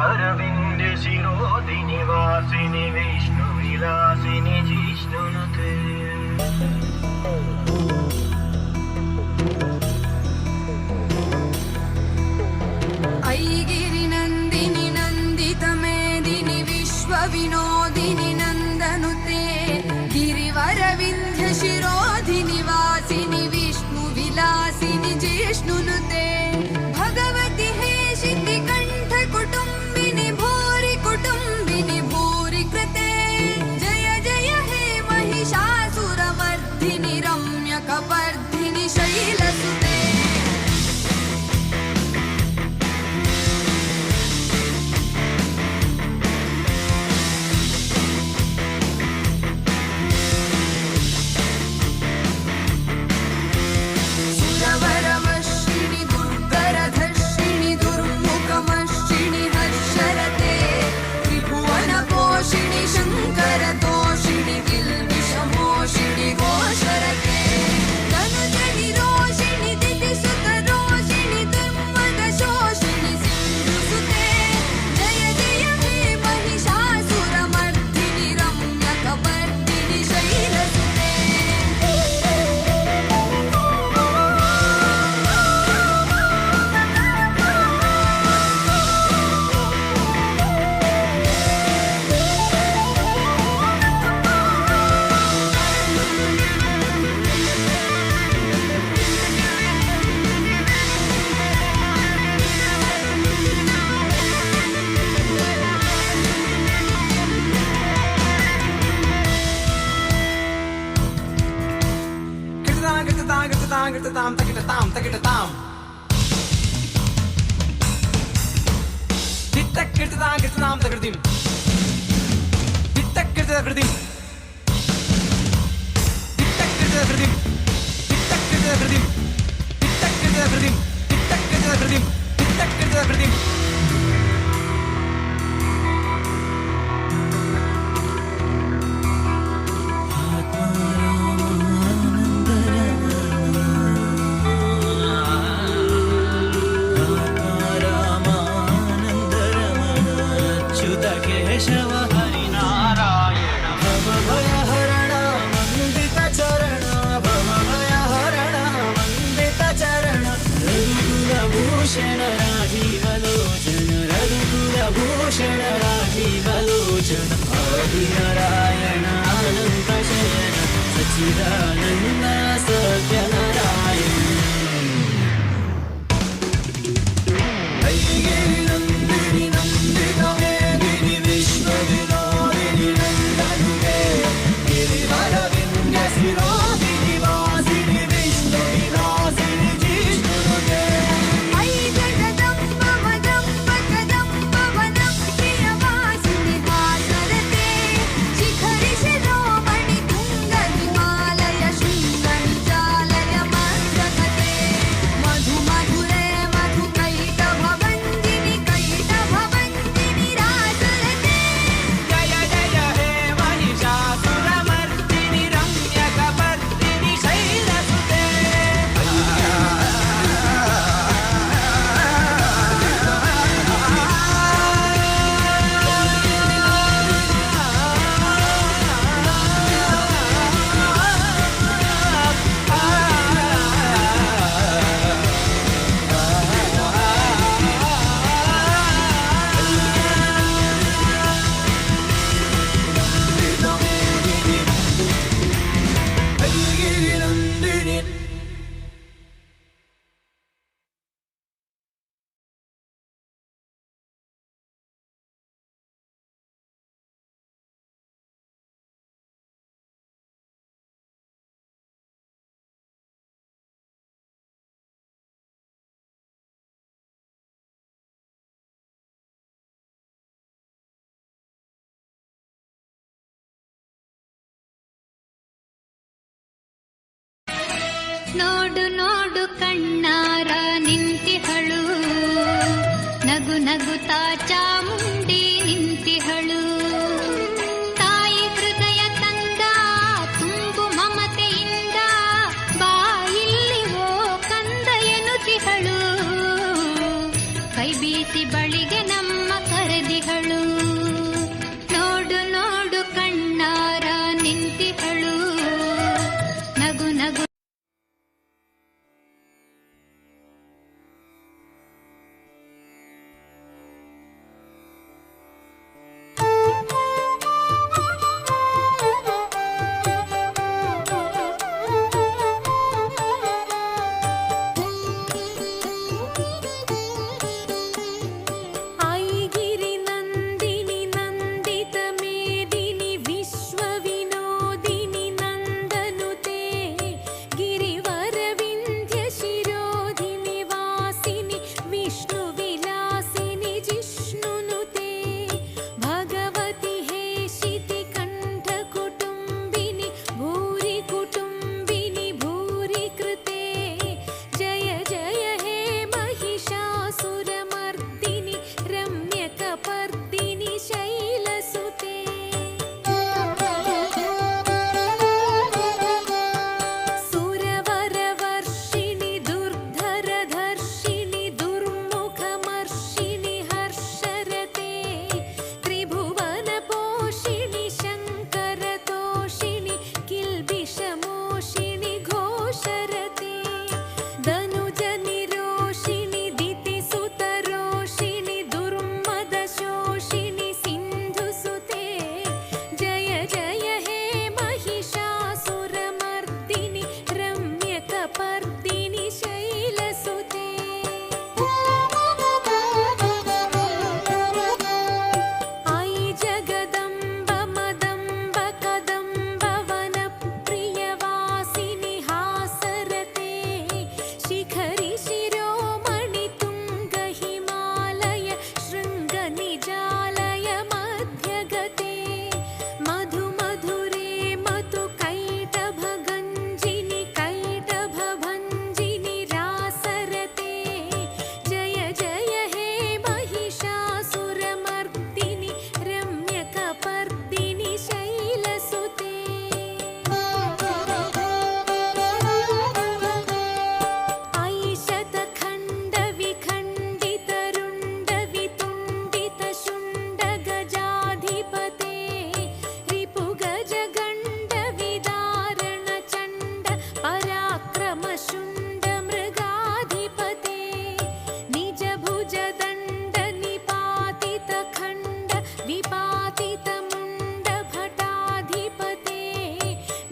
गिरिवरविन्द्य शिरोधिनि वासिनि विष्णुविलासिनि जिष्णुनुते ऐगिरिनन्दिनि नन्दितमेदिनि विश्वविनोदिनि नन्दनुते गिरिवरविन्ध्य शिरोधिनि वासिनि विष्णुविलासिनि जिष्णुनुते भगवति हेशिति कण्ठ कुटुम्बिनि भूरि कुटुम्बिनि भूरि कृते जय जय हे महिषासुरमर्दिनि रम्यकपर्दिनि शैलसुते शङ्करतोषिणि किल्बिषमोषिणि घोषरते तनुजनि रोषिणि दितिसुतरोषिणि दुर्मदशोषिणि सिन्धुसुते जय जय हे Mahishasuramardini रम्यकपर्दिनि शैलसुते Tam takitam takitam Dittak kirtam kirtam takitim Dittak kirtam kirtim Dittak kirtam kirtim Dittak kirtam kirtim Dittak kirtam kirtim Dittak kirtam kirtim Dittak kirtam kirtim Keshav Harinarayan भवभयहरण वन्दित चरण भवभयहरण वन्दित चरण रघुकुलभूषण राजीवलोचन रघुकुलभूषण राजीवलोचन आदिनारायण अनन्त शयन सच्चिदानन्द सत्यनारायण ऐगिरिनन्दिनि नन्दितमेदिनि विश्वविनोदिनि नन्दनुते गिरिवरविन्द्य शिरोधिनि वासिनि विष्णुविलासिनि जिष्णुनुते ऐ जगदम्ब वदम्ब कदम्ब वनं प्रियवासिनि हासरते शिखरि शिरोमणि तुङ्ग हिमालय शृङ्गनिजालय मस्तकते मधु मधुरे मधु कैटभवन्दिनि कैटभवन्दिनि रासरते जय जय हे महिषासुरमर्दिनि रम्यकपर्दिनि शैलसुते ऐगिरिनन्दिनि ನೋಡು ನೋಡು ಕಣ್ಣಾರ ನಿಂತಿಹಳು ನಗು ನಗುತ್ತಾ ಚಾಮುಂಡಿ ನಿಂತಿಹಳು ತಾಯಿ ಹೃದಯ ತಂದ ತುಂಬು ಮಮತೆಯಿಂದ ಬಾ ಇಲ್ಲಿ ಓ ಕಂದ ಎನ್ನುತ್ತಿಹಳು ಕೈ ಬೀಸಿ ಬಳಿಗೆ ನಮ್ಮ ಕರೆ ನಿಂತಿಹಳು. ನೋಡು ನೋಡು ಕಣ್ಣಾರ ನಿಂತಿಹಳು. ನಗು ನಗು ಐಗಿರಿ ನಂದಿನಿ ನಂದಿತ ಮೇದಿನಿ ವಿಶ್ವ ವಿನೋದಿನಿ ನಂದನುತೆ ಗಿರಿವರ ವಿಂಧ್ಯ ಶಿರೋಧಿನಿ ವಾಸಿನಿ ವಿಷ್ಣು ವಿಲಾಸಿನಿ ಜಿಷ್ಣುನುತೆ ಭಗವತಿ ಹೇಷಿತಿ ಕಂಠ ಕುಟುಂಬಿನಿ ಭೂರಿ ಕುಟುಂಬಿನಿ ಭೂರಿ ಕೃತೆ ಜಯ ಜಯ ಹೇ महिषासुरमर्दिनि रम्यकपर्दिनि शैलसुते सुरवरवर्षिणि दुर्धरधर्षिणि दुर्मुखमर्षिणि हर्षरते त्रिभुवनपोषिणि शङ्करतोषिणि किल्बिषमोषिणि घोषरते धनुजनिरोषिणि दितिसुतरोषिणि दुर्मदशोषिणि सिन्धुसुते जय जय हे महिषासुरमर्दिनि रम्यकपर्दिनि शैलसुते आई जगदम्ब मदम्ब कदम्ब वनप्रियवासिनि हासरते शिखरि शिरोमणि तुङ्ग हिमालय शृङ्गनिजालय मध्यगते मधु मधुरे मधु कैटभगञ्जिनि कैटभभञ्जिनि रासरते जय जय हे महिषासुरमर्दिनि रम्यकपर्दिनि शैलसुते ऐशतखण्डविखण्डितरुण्डवितुण्डितशुण्डगजाधिपते रिपुगजगण्डविदारणचण्ड पराक्रमशुण्डमृगाधिपते निजभुजदण्ड निपातितखण्ड विपातितमुण्डभटाधिपते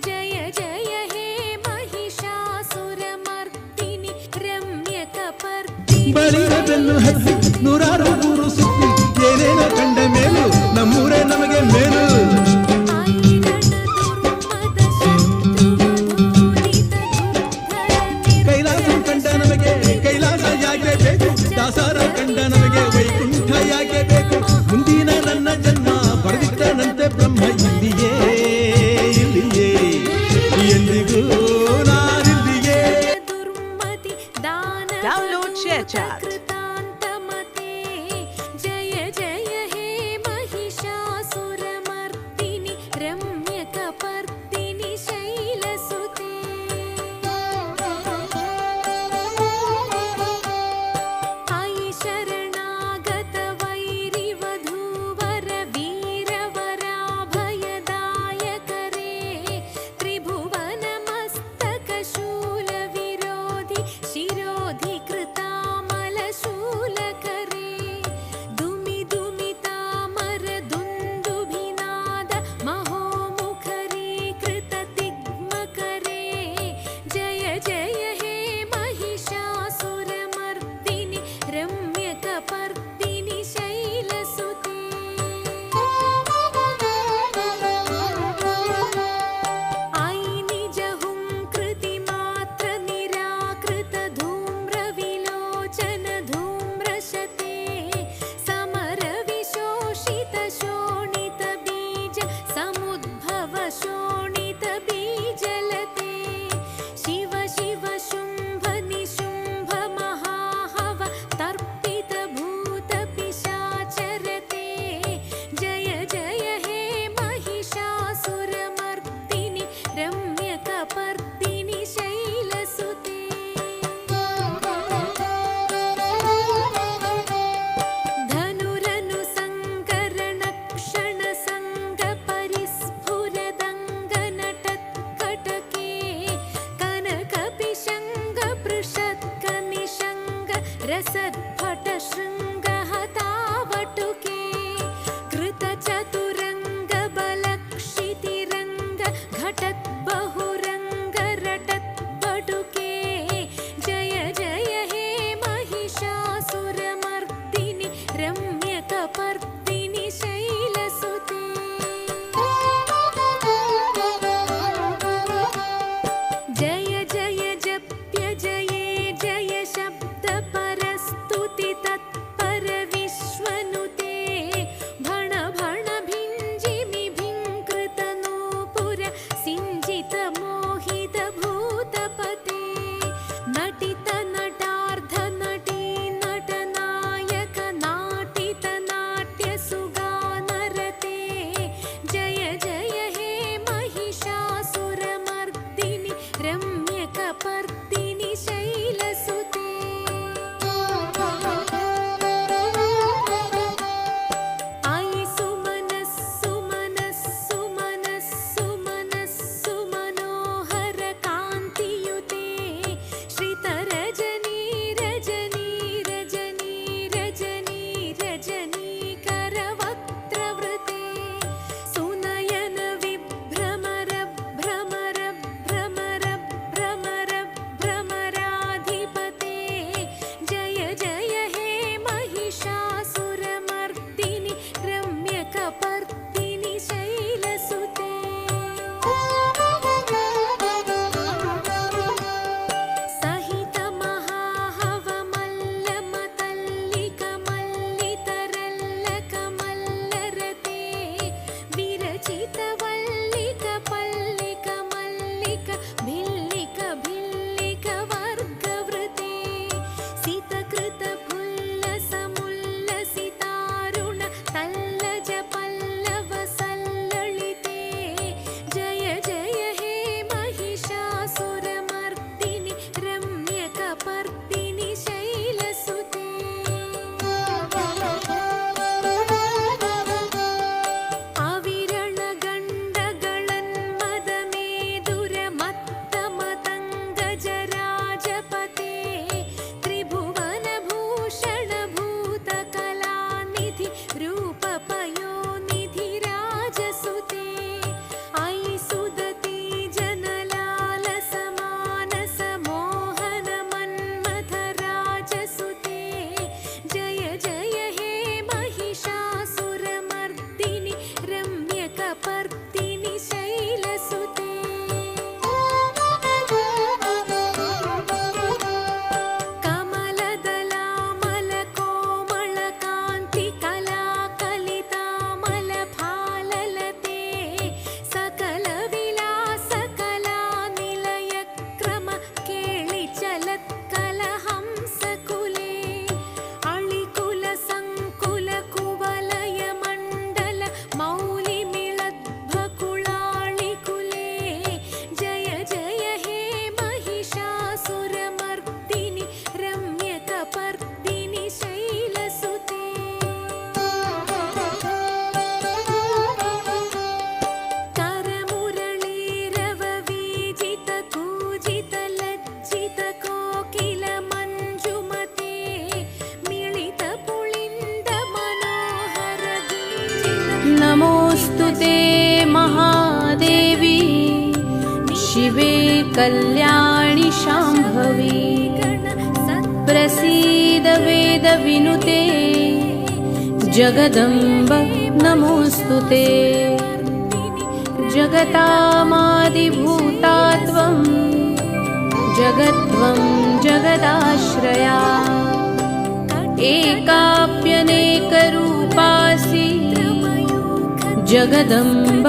जय जय हे महिषासुरमर्दिनि रम्यकपर्दिनि ಬಳಿರದನ್ನು ಹತ್ತಿ ನೂರಾರು ಊರು ಸುತ್ತಿ ಏನೇನೋ ಕಂಡ ಮೇಲು ನಮ್ಮೂರೇ ನಮಗೆ ಮೇಲು. ಕೈಲಾಸ ಕಂಡ ನಮಗೆ ಕೈಲಾಸ ಯಾಕೆ ಬೇಕು, ದಾಸರ ಕಂಡ ನಮಗೆ ವೈಕುಂಠ ಯಾಕೆ ಬೇಕು. ಮುಂದಿನ ನನ್ನ ಜನ್ಮ ಬರೆದಿಟ್ಟನಂತೆ ಬ್ರಹ್ಮ ಇಲ್ಲಿಯೇ ಇಲ್ಲಿಯೇ ಎಂದಿಗೂ ನಾನಿಲ್ಲಿಯೇ. दुर्मति दान Download ShareChat. कृतान्तमते जय जय हे महिषासुरमर्दिनि रम्यकपर्दिनि शैलसुते आई शरणागत वैरिवधूवर वीरवराभयदायकरे त्रिभुवनमस्तकशूलविरोधि शिरोधि कृतामलशूलकरे दुमि दुमितामर दुन्दुभिनाद महोमुखरी कृततिग्मकरे जय जय हे महिषासुरमर्दिनि रम्यकपर्दिनि शैलसुते आई निजहुंकृतिमात्र निराकृत धूम्रविलोचन धूम्रशते समरविशोषित शोणित बीज समुद्भव शोणित बीजलते शिव शिव शुम्भ निशुम्भ महाहव तर्पित भूत पिशाचरते जय जय हे महिषासुरमर्दिनि रम्यकपर्दिनि शैलसुते रसद्भटशृङ्गहतावटुके कृतचतुरङ्गबलक्षितिरङ्ग घटद्बहुरङ्गरटद्बटुके जय जय हे महिषासुरमर्दिनि रम्यकपर्दिनि शैलसुते जय जय जप्य जये जय शब्दपरस्तुति तत्पर विश्वनुते भण भण भिञ्जिमि भिङ्कृतनूपुर सिञ्जित मोहित भूतपते नटित नटार्ध नटी नटनायक नाटित नाट्य सुगानरते जय जय हे महिषासुरमर्दिनि रम्यकपर्दिनि शैलसुते अयि सुमनस्सु मनस्सु मनस्सु मनस्सु मनोहर कान्तियुते श्रितरजनी रजनी रजनी रजनी रजनीकरवक्त्रवृते सुनयन विभ्रमर भ्रमर भ्रमर भ्रमर भ्रमराधिपते जय जय हे महिषासुरमर्दिनि रम्यकपर्दिनि शैलसुते सहित महाहवमल्लमतल्लिकमल्लितरल्लकमल्लरते विरचित वल्लिक पल्लिक मल्लिक भिल्लिक भिल्लिक वर्गवृते सितकृत फुल्लसमुल्लसितारुण तल्लज पल्लव सल्ललिते जय जय हे महिषासुरमर्दिनि रम्यकपर्दिनि शैलसुते अविरणगण्डगणन्मदमेदुरमत्तमतङ्गजराजपते त्रिभुवनभूषणभूतकलानिधि रूपपयोनिधि राजसुते अयि सुदती जनलालसमानस मोहन मन्मथ राजसुते जय जय हे महिषासुरमर्दिनि रम्यकपर्दिनि शैलसुते कमलदलामलकोमलकान्तिकलाकलितामलफाललते सकलविलासकलानिलयक्रम केळिचलत्कलहंसकुले अळिकुलसङ्कुलकुवलयमण्डल मौलिमिळद्भकुळाळिकुले जय जय हे महिषासुरमर्दिनि रम्यकपर्दिनि शैलसुते करमुरळीरववीजित कूजित लज्जित कोकिल मञ्जुमते मिळित पुलिन्द मनोहर गुञ्जित नमोऽस्तु ते महादेवी शिवे कल्याणि शाम्भवी प्रसीद वेदविनुते जगदम्ब नमोऽस्तु ते जगतामादिभूता त्वं जगत्त्वं जगदाश्रया एकाप्यनेकरूपासि जगदम्ब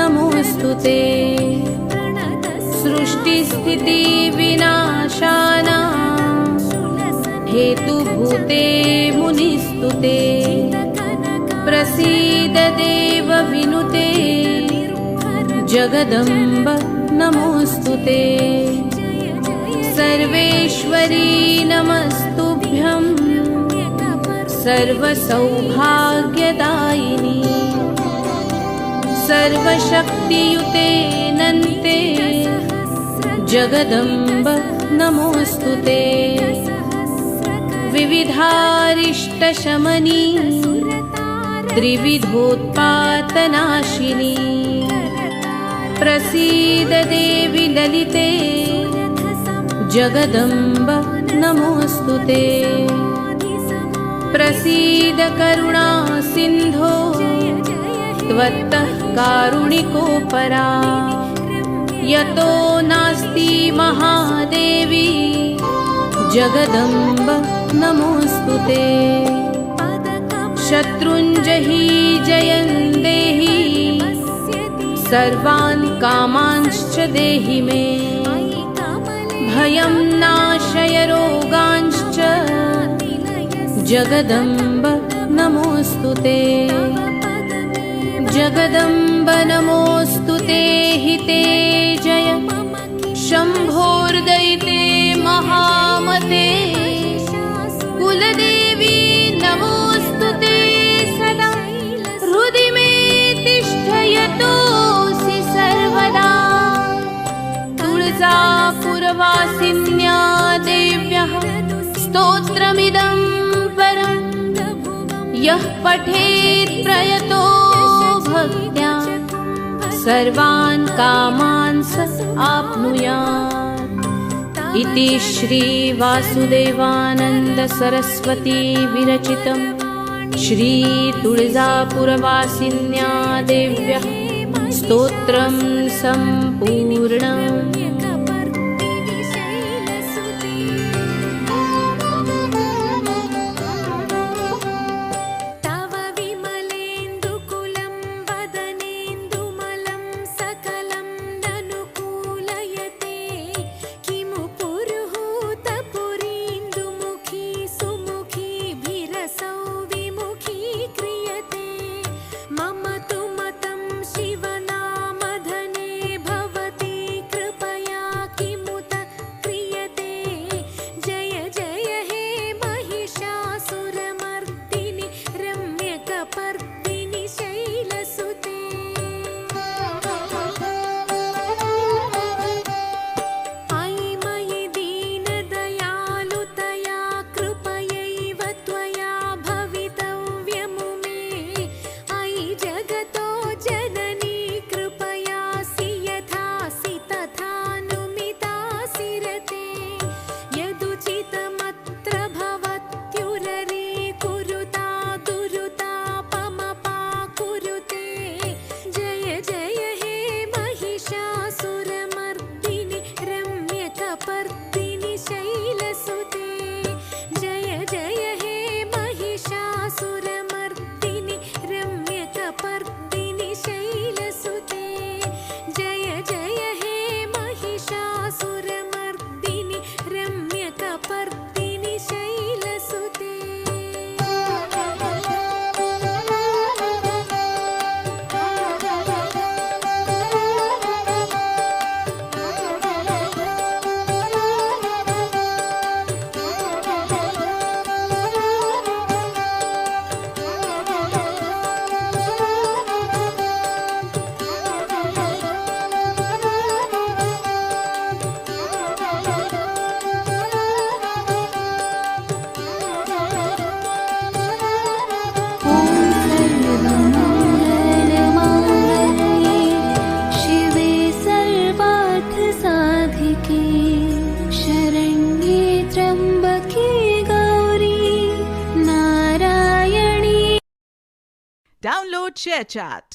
नमोऽस्तु ते सृष्टिस्थितिविनाशानां हेतुभूते मुनिस्तुते प्रसीद देव विनुते जगदम्ब नमोऽस्तु ते सर्वेश्वरी नमस्तुभ्यं सर्वसौभाग्यदायिनी सर्वशक्तियुते नन्ते जगदम्ब नमोऽस्तु ते विविधारिष्टशमनी त्रिविधोत्पातनाशिनी प्रसीद देवि ललिते जगदम्ब नमोऽस्तुते प्रसीद करुणा सिन्धो त्वत्तः कारुणिकोपरा यतो नास्ति महादेवी जगदम्ब नमोऽस्तुते शत्रुञ्जहि जयन् देहि सर्वान् कामांश्च देहि मे भयं नाशय रोगांश्च जगदम्ब नमोऽस्तुते जगदम्ब नमोऽस्तुते हिते जय शम्भोर्दयिते महामते कुलदेवी नमोऽस्तुते सदा हृदि मे तिष्ठ यतोऽसि सर्वदा तुळजापुरवासिन्या देव्यः स्तोत्रमिदं परं यः पठेत् प्रयतो भक्त्या सर्वान् कामान् स आप्नुयात् इति श्री वासुदेवानन्द सरस्वती विरचितं श्री तुळजापुरवासिन्या देव्यः स्तोत्रं सम्पूर्णम् Download ShareChat.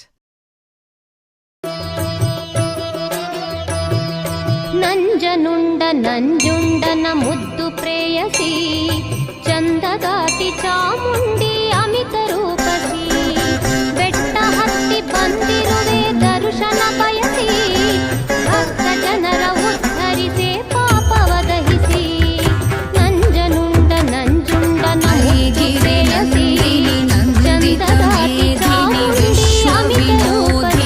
ನಂಜನುಂಡ ನಂಜುಂಡನ ಮುದ್ದು ಪ್ರೇಯಸಿ ಚಂದಗಾತಿ ಚಾಮುಂಡಿ ಅಮಿತ ರೂಪಸಿ ಬೆಟ್ಟ ಹತ್ತಿ ಬಂದಿರುವೆ ದರ್ಶನ ಬಯಸಿ ಭಕ್ತ ಜನರ ಉದ್ಧರಿಸಿ ಪಾಪವ ದಹಿಸಿ ನಂಜನುಂಡ ನಂಜುಂಡನ ಮುದ್ದು ಪ್ರೇಯಸಿ ಚಂದಗಾತಿ ಚಾಮುಂಡಿ ಅಮಿತ ರೂಪಸಿ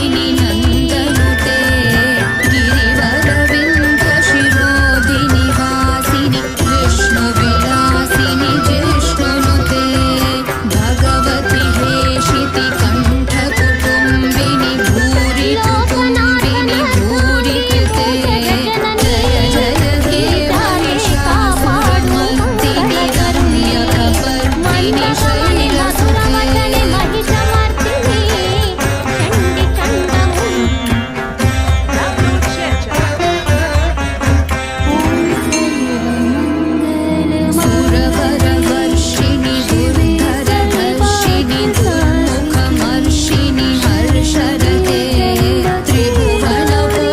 ಮಧುರವದನೆ ಮಹಿಷಮರ್ದಿನಿ ಚಂಡಿ ಚಂಡಮುಂಡಿ ಸುರವರವರ್ಷಿಣಿ ದುರ್ಧರಧರ್ಷಿಣಿ ದುರ್ಮುಖಮರ್ಷಿಣಿ ಹರ್ಷರತೆ ತ್ರಿಭುವನಪೋಷಿಣಿ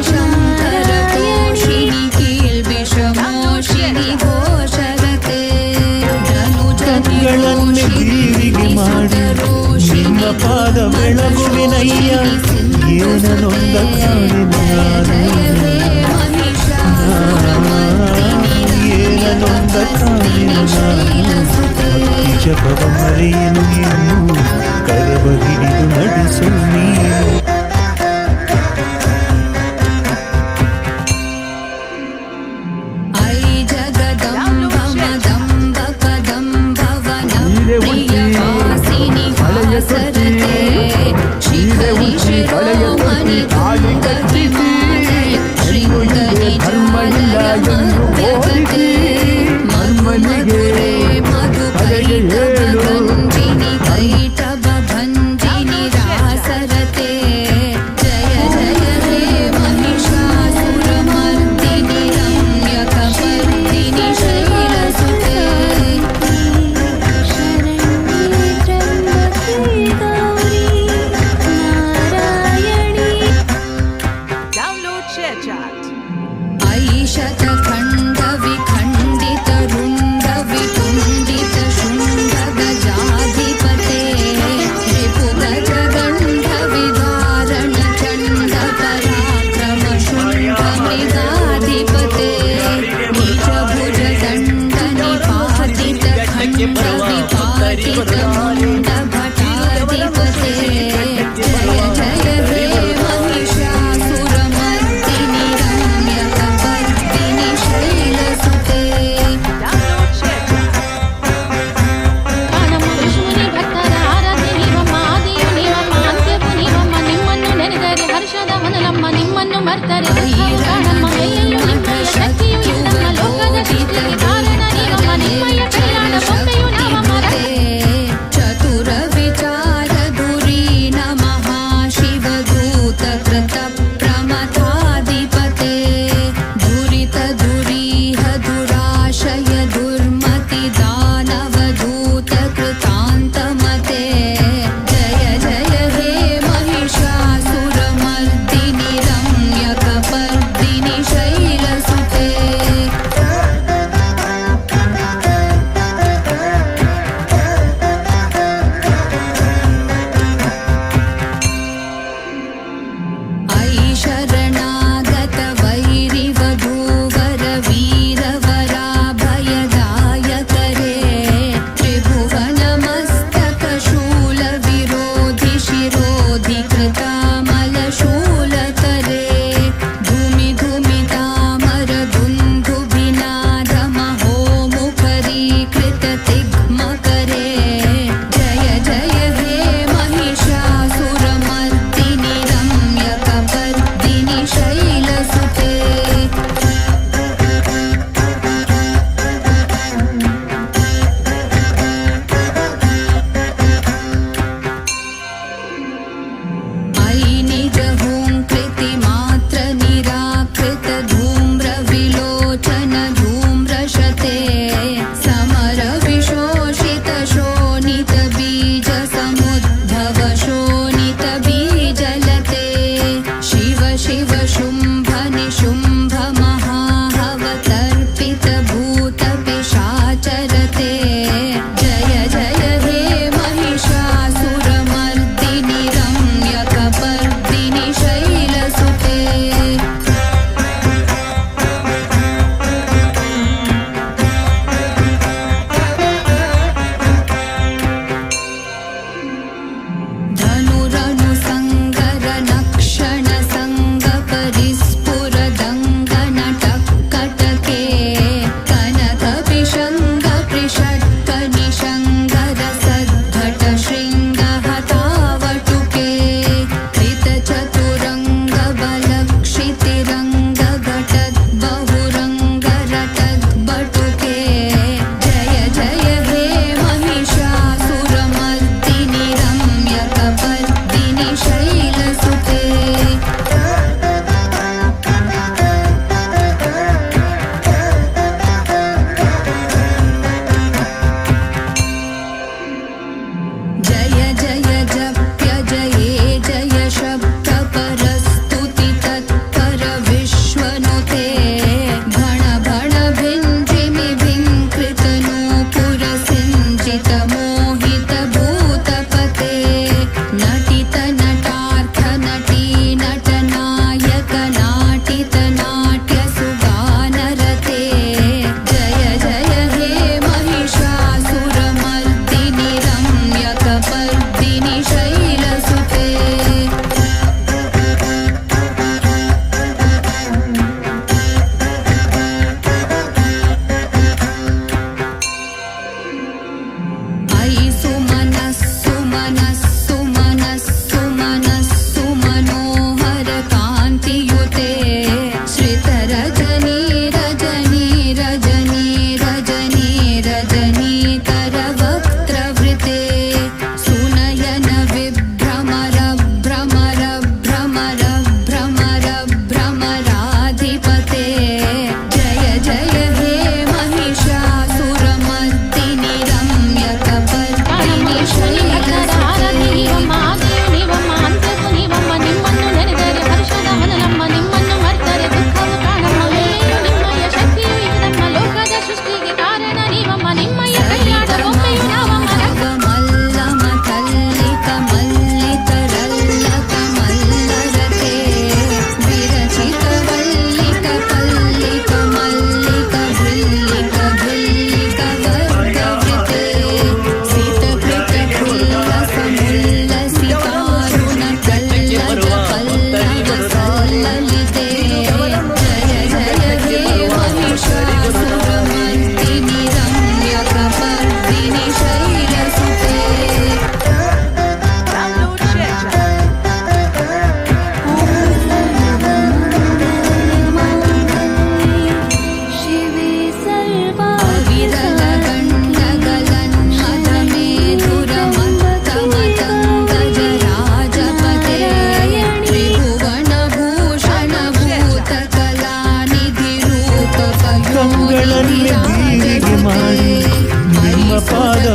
ಶಂಕರಪೋಷಿಣಿ ಕೀಲ್ಬಿಷಮೋಷಿಣಿ ಘೋಷರತೆ ಕಣ್ಗಳನ್ನೇ ಬೀವಿಗೆ ಮಾಡಿ ನಿಮ್ಮ ಪಾದ ಬೆಳಗುವಿನಯ್ಯ ಏನ ನೊಂದ ಏನ ನೊಂದ ಭಕ್ತಿ ಜಪವ ಮರೆಯನು ಇನ್ನು ಕರವ ಹಿಡಿದು ನಡೆಸು ನೀನು ಐ ಜಗದಂಬ ಮದಂಬ ಕದಂಬವನ ಪ್ರಿಯವಾಸಿನಿ ಹಾಸರತೆ ಶಿಖರಿ ಶಿರೋಮಣಿ ತುಂಗಹಿಮಾಲಯ ಶೃಂಗನಿ ಜಾಲಮಧ್ಯಗತೆ ಮನ್ಮಧುರೆ ಮಧುಕೈಟಭ ಭಂಜಿನಿ ಕೈಟಭ ಭಂಜಿನಿ ರಾಸರತೆ ಜಯ ಜಯ ಹೇ ಮಹಿಷಾಸುರಮರ್ದಿನಿ ರಮ್ಯಕಪರ್ದಿನಿ ಶೈಲಸುತೆ ಶರಣ್ಯೇ ತ್ರ್ಯಂಬಕೆ ಗೌರಿ ನಾರಾಯಣಿ ಐಶತ ಖಂಡ ವಿಖಂಡಿತ ರುಂಡ ವಿತುಂಡಿತ ಶುಂಡ ಗಜಾಧಿಪತೆ ರಿಪು ಗಜ ಗಂಧ ವಿದಾರಣ ಚಂಡ ಪರಾಕ್ರಮ ಶುಂಡ ಮೃಗಾಧಿಪತೆ ನಿಜ ಭುಜ ದಂಡ ನಿಪಾತಿತ ಖಂಡ ವಿಪಾತಿತ ಮುಂಡ ಭಟಾಧಿಪತೆ ಜಯ ಜಯ ಹೇ ಮಹಿಷಾಸುರಮರ್ದಿನಿ ರಮ್ಯಕಪರ್ದಿನಿ ಶೈಲಸುತೆ ಪ್ರಾಣಮ ವಿಷ್ಣುನಿ ಭಕ್ತರ ಆರಾಧ್ಯ ನೀವಮ್ಮ ಆದಿಯು ನೀವಮ್ಮ ಅಂತ್ಯವು ನೀವಮ್ಮ ನಿಮ್ಮನ್ನು ನೆನೆದರೆ ಹರ್ಷದ ವನಲಮ್ಮ ನಿಮ್ಮನ್ನು ಮರ್ತರೆ ದುಃಖವು ಕಾಣಮ್ಮ ಎಲ್ಲೆಲ್ಲೂ ನಿಮ್ಮಯ ಶಕ್ತಿಯು ಇಲ್ಲಮ್ಮ ಲೋಕದ ಸೃಷ್ಟಿಗೆ ಕಾರಣ ನೀವಮ್ಮ ನಿಮ್ಮಯ ಕೈಲಾದ ಬೊಂಬೆಯು ನಾವು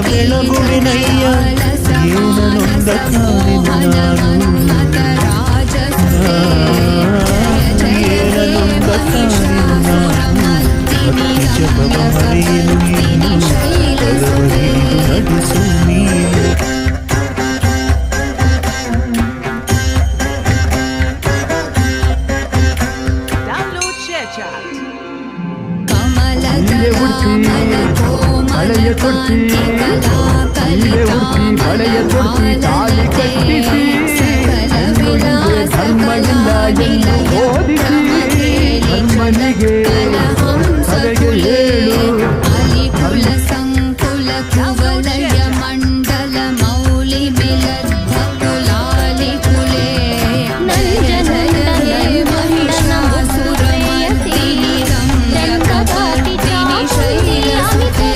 ಬೆಳಗುವಿನಯ್ಯ ಏನನೊಂದ ಕಾಣೆನು ನಾನು ಏನನೊಂದ ಕಾಣೆನು ನಾನು ಭಕ್ತಿ ಜಪವ ಮರೆಯಲು ನೀನು ಕರವ ಹಿಡಿದು ನಡೆಸು ನೀನು Download ShareChat. ಇಲ್ಲೇ ಉಡ್ಪಿ ಹಳೆಯ ತೊಟ್ಟಿ ತಾಳಿ ಕಟ್ಟಿಸಿ ನನ್ನೊಳಗೆ ಧರ್ಮ ಇಲ್ಲ ಎಂದು ಓದಿಸಿ ಧರ್ಮನಿಗೆ ಸಭೆಗೆ ಹೇಳು ಕುಲ ಸಂಕುಲ ಕುವಲಯ ಮಂಡಲ ಮೌಲಿ ಮಿಲದ್ಧ ಕುಲಾಲಿ ಕುಲೇ ಮಹಿಷಾಸುರಮರ್ದಿನಿ ರಮ್ಯಕಪರ್ದಿನಿ ಶೈಲಸುತೆ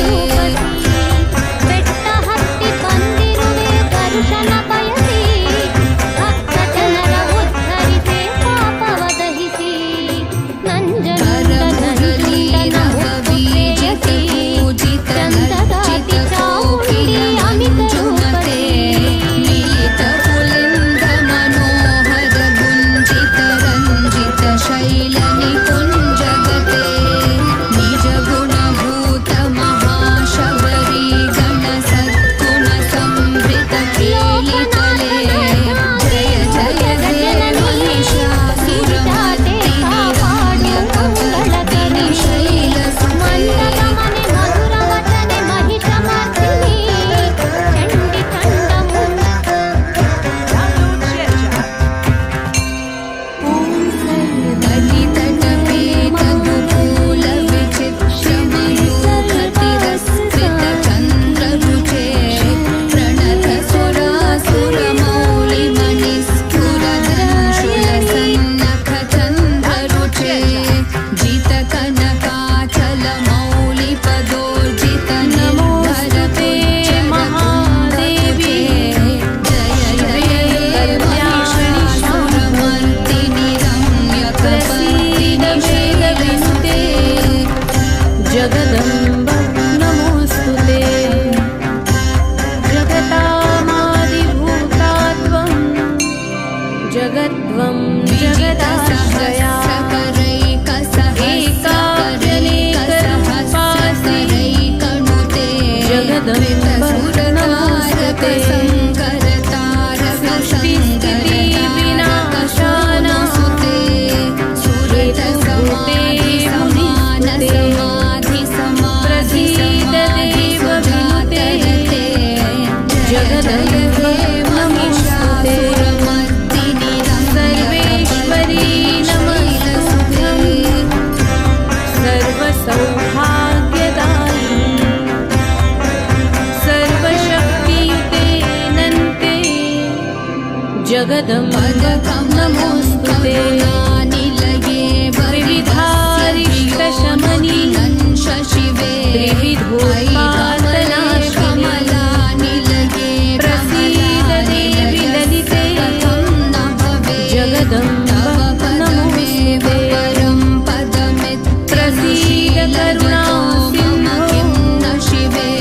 ಬೆಟ್ಟ ಹತ್ತಿ ಬಂದಿರುವೆ ದರ್ಶನ ಬಯಸಿ ಭಕ್ತ ಜನರ ಉದ್ಧರಿಸಿ ಪಾಪವ ದಹಿಸಿ ನಂಜನಂದನಂದನ ಬೀಜತಿ ಚಂದದಾತಿ ಚಾವುಂಡಿ ಅಮಿತ ರೂಪತೆ ಮಿಲಿತ ಪುಲಿಂದ ಮನೋಹರ ಗುಂಜಿತ ರಂಜಿತ ಶೈಲ ನಿಕುಂಜಗತೆ ನಿಜ ಗುಣಭೂತ ಮಹಾಶಬರಿ ಗಣ ಸದ್ಗುಣ ಸಂಭೃತ ಕೇಳಿತಲೆ ಜಯ ಜಯ ಜಯ ಮಹಿಷಾಸುರಮರ್ದಿನಿ ರಮ್ಯಕಪರ್ದಿನಿ ಶೈಲಸುತೆ ಮಂದಗಮನೆ ಮಧುರ ವಚನೆ ಮಹಿಷ ಮರ್ದಿನಿ ಚಂಡಿ ಚಂಡಮುಂಡ Download ShareChat. ದಲಿತಟಪೇತಗುಕೂಲ ವಿಚಿತ್ರಮಯೂಖತಿರಸ್ಕೃತ ಚಂದ್ರರುಚೇ ಪ್ರಣತ ಸುರಾಸುರ ಮೌಲಿ ಮಣಿಸ್ಫುರದಂಶುಲ ಸನ್ನಖ ಚಂದ್ರರುಚೇ ಜಿತ ಕನಕಾಚಲ ಮೌಲಿ ಪದೋರ್ಜಿತ ನಿರ್ಧರತೆ ಮಹಾದೇವಿ ಜಯ ಜಯ ಮಹಿಷಾಸುರಮರ್ದಿನಿ ರಮ್ಯಕಪರ್ದಿನಿ ಶೈಲಸುತೆ ಜಗದಂಬ ನಮೋಸ್ತುತೆ ಜಗತಾಮಾದಿಭೂತಾತ್ವಂ ಜಗದ್ವಂ ಜಗದಾಶ್ರಯಾ ಜಗದಂಬ ನಮೋಸ್ತುತೆ ಸೃಷ್ಟಿಸ್ಥಿತಿ ವಿನಾಶಾನಸುತೆ ಸುರತಸಮಾಧಿ ಪ್ರಸೀದ ದೇವ ವಿನುತೆ ಜಗದಂಬ ನಮೋಸ್ತುತೆ ಸರ್ವೇಶ್ವರೀ ನಮಸ್ತುಭ್ಯಂ ಸರ್ವಸೌಭಾಗ್ಯದಾಯಿ ಸರ್ವಶಕ್ತಿಯುತೆ ನಂತೆ ಜಗದಂಬ ನಮೋಸ್ತುತೆ ತ್ರಿವಿಧಾರಿಷ್ಟಶಮನಿ ತ್ರಿವಿಧೋತ್ಪಾದನಾಶಿನಿ ಪ್ರಸೀದ ದೇವಿ ಲಲಿತೆ ಜಗದಂಬ ನಮೋಸ್ತುತೆ ಪ್ರಸೀದ ಕರುಣಾ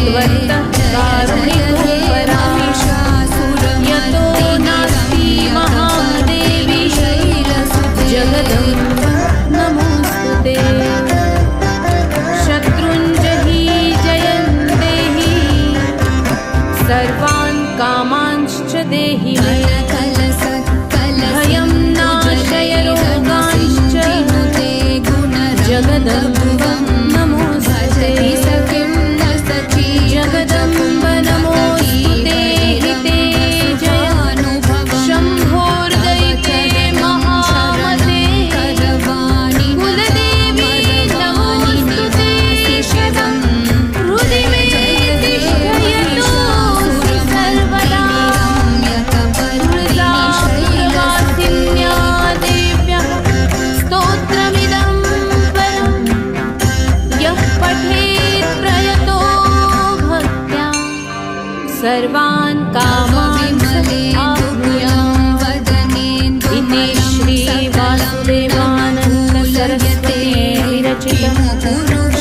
ತ್ವತ್ತ ಕಾರುಣಿಕೋ ಯತೋ ನಾಸ್ತಿ ಮಹಾದೇವಿ ಜಗದಂಬ ನಮೋಸ್ತುತೆ ಶತ್ರುಂಜಯಿ ಜಯಂದೇಹಿ ಸರ್ವಾನ್ ಕಾಮಾಂಶ್ಚ ದೇಹಿ ಮೇ ಭಯಂ ನಾಶಯ ರೋಗಾಂಶ್ಚ ಜಗದಂಬ ನಮೋಸ್ತುತೆ ಜಗದಂಬ ನಮೋಸ್ತುತೆ ಹಿತೆ ಜಯ ಶಂಭೋರ್ದಯಿತೆ ಮಹಾಮತೆ ಕುಲದೇವಿ ನಮೋಸ್ತುತೆ ಹೃದಯ ಮೇ ತಿಷ್ಠಯತೋ ಸರ್ವದಾ ಹೃದಾವಾಸಿನ್ಯಾ ದೇವ್ಯಃ ಸ್ತೋತ್ರಮಿದಂ ಪರಂ ಯಃ ಪಠೇತ್ ಪ್ರಯತೋ ಭಕ್ತ್ಯಾ ಸರ್ವಾನ್ ಕಾಮಾನ್ ಆಪ್ನುಯಾತ್ इति श्री वासुदेवानंद सरस्वती विरचितं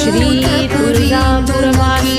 श्री तुळजापुरवासी